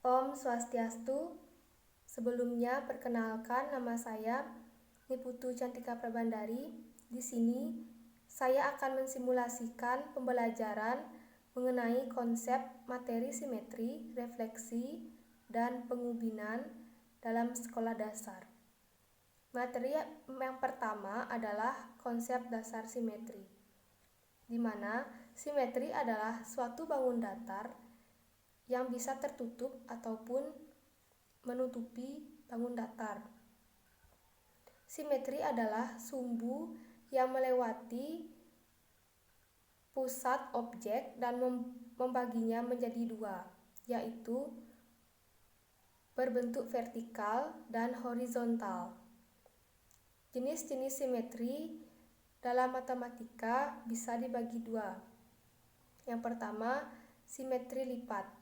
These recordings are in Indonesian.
Om Swastiastu. Sebelumnya perkenalkan, nama saya Niputu Cantika Prabandari. Di sini saya akan mensimulasikan pembelajaran mengenai konsep materi simetri, refleksi, dan pengubinan dalam sekolah dasar. Materi yang pertama adalah konsep dasar simetri, di mana simetri adalah suatu bangun datar yang bisa tertutup ataupun menutupi bangun datar. Simetri adalah sumbu yang melewati pusat objek dan membaginya menjadi dua, yaitu berbentuk vertikal dan horizontal. Jenis-jenis simetri dalam matematika bisa dibagi dua. Yang pertama, simetri lipat.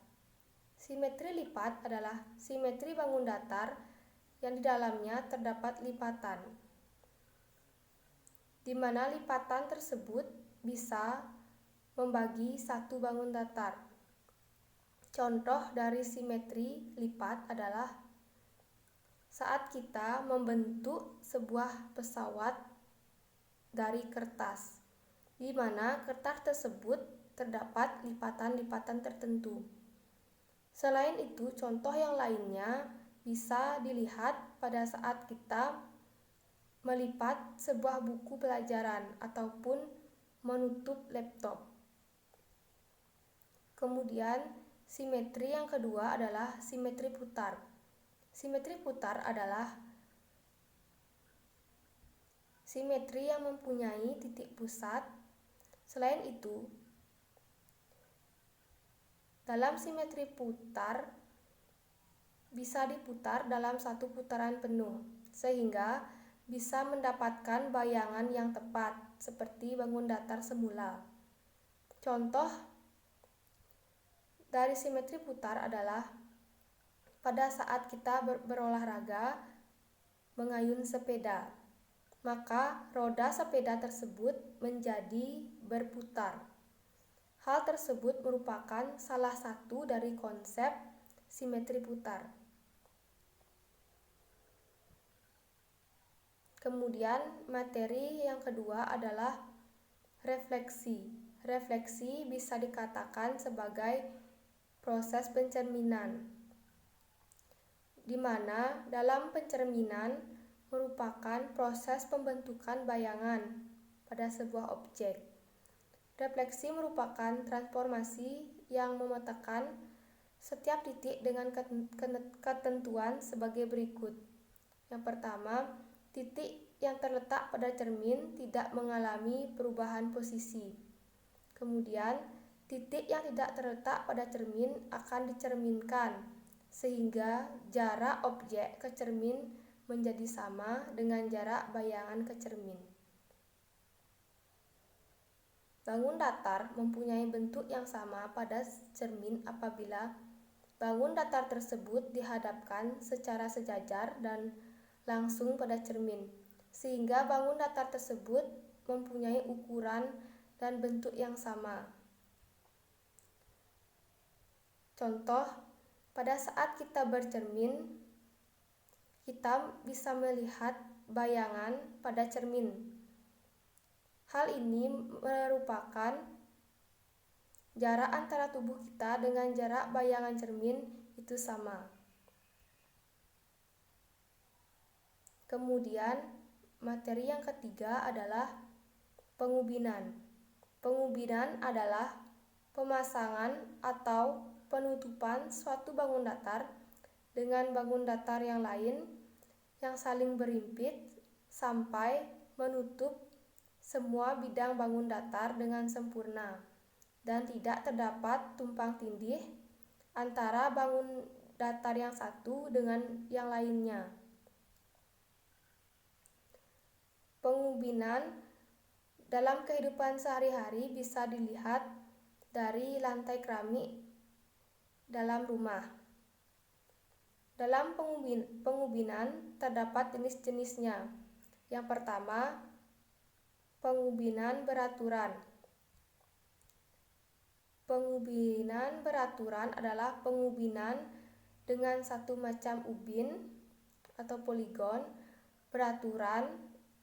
Simetri lipat adalah simetri bangun datar yang di dalamnya terdapat lipatan, di mana lipatan tersebut bisa membagi satu bangun datar. Contoh dari simetri lipat adalah saat kita membentuk sebuah pesawat dari kertas, di mana kertas tersebut terdapat lipatan-lipatan tertentu. Selain itu, contoh yang lainnya bisa dilihat pada saat kita melipat sebuah buku pelajaran ataupun menutup laptop. Kemudian, simetri yang kedua adalah simetri putar. Simetri putar adalah simetri yang mempunyai titik pusat. Selain itu, dalam simetri putar bisa diputar dalam satu putaran penuh, sehingga bisa mendapatkan bayangan yang tepat seperti bangun datar semula. Contoh dari simetri putar adalah pada saat kita berolahraga mengayun sepeda, maka roda sepeda tersebut menjadi berputar. Hal tersebut merupakan salah satu dari konsep simetri putar. Kemudian materi yang kedua adalah refleksi. Refleksi bisa dikatakan sebagai proses pencerminan, di mana dalam pencerminan merupakan proses pembentukan bayangan pada sebuah objek. Refleksi merupakan transformasi yang memetakan setiap titik dengan ketentuan sebagai berikut. Yang pertama, titik yang terletak pada cermin tidak mengalami perubahan posisi. Kemudian, titik yang tidak terletak pada cermin akan dicerminkan, sehingga jarak objek ke cermin menjadi sama dengan jarak bayangan ke cermin. Bangun datar mempunyai bentuk yang sama pada cermin apabila bangun datar tersebut dihadapkan secara sejajar dan langsung pada cermin, sehingga bangun datar tersebut mempunyai ukuran dan bentuk yang sama. Contoh, pada saat kita bercermin, kita bisa melihat bayangan pada cermin. Hal ini merupakan jarak antara tubuh kita dengan jarak bayangan cermin itu sama. Kemudian, materi yang ketiga adalah pengubinan. Pengubinan adalah pemasangan atau penutupan suatu bangun datar dengan bangun datar yang lain yang saling berimpit sampai menutup semua bidang bangun datar dengan sempurna dan tidak terdapat tumpang tindih antara bangun datar yang satu dengan yang lainnya. Pengubinan dalam kehidupan sehari-hari bisa dilihat dari lantai keramik dalam rumah. Dalam pengubinan terdapat jenis-jenisnya. Yang pertama, pengubinan beraturan. Pengubinan beraturan adalah pengubinan dengan satu macam ubin atau poligon beraturan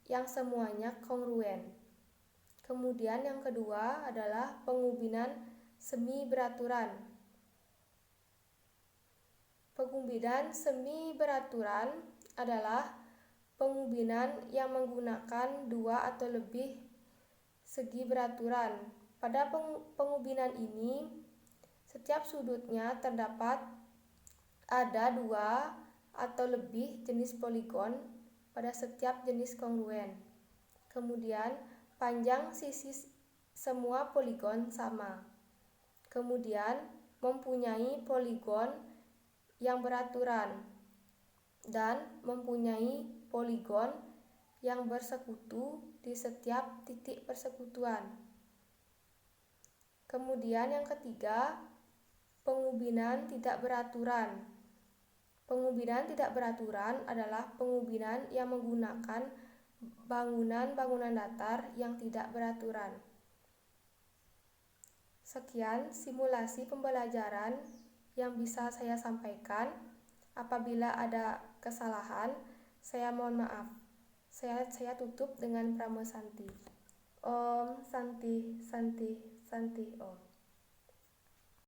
yang semuanya kongruen. Kemudian yang kedua adalah pengubinan semi beraturan. Pengubinan semi beraturan adalah pengubinan yang menggunakan dua atau lebih segi beraturan. Pada pengubinan ini, setiap sudutnya terdapat ada dua atau lebih jenis poligon pada setiap jenis kongruen. Kemudian, panjang sisi semua poligon sama. Kemudian, mempunyai poligon yang beraturan dan mempunyai poligon yang bersekutu di setiap titik persekutuan. Kemudian yang ketiga, pengubinan tidak beraturan. Pengubinan tidak beraturan adalah pengubinan yang menggunakan bangunan-bangunan datar yang tidak beraturan. Sekian simulasi pembelajaran yang bisa saya sampaikan. Apabila ada kesalahan, saya mohon maaf. Saya tutup dengan Pramosanti. Om Santi Santi Santi Om.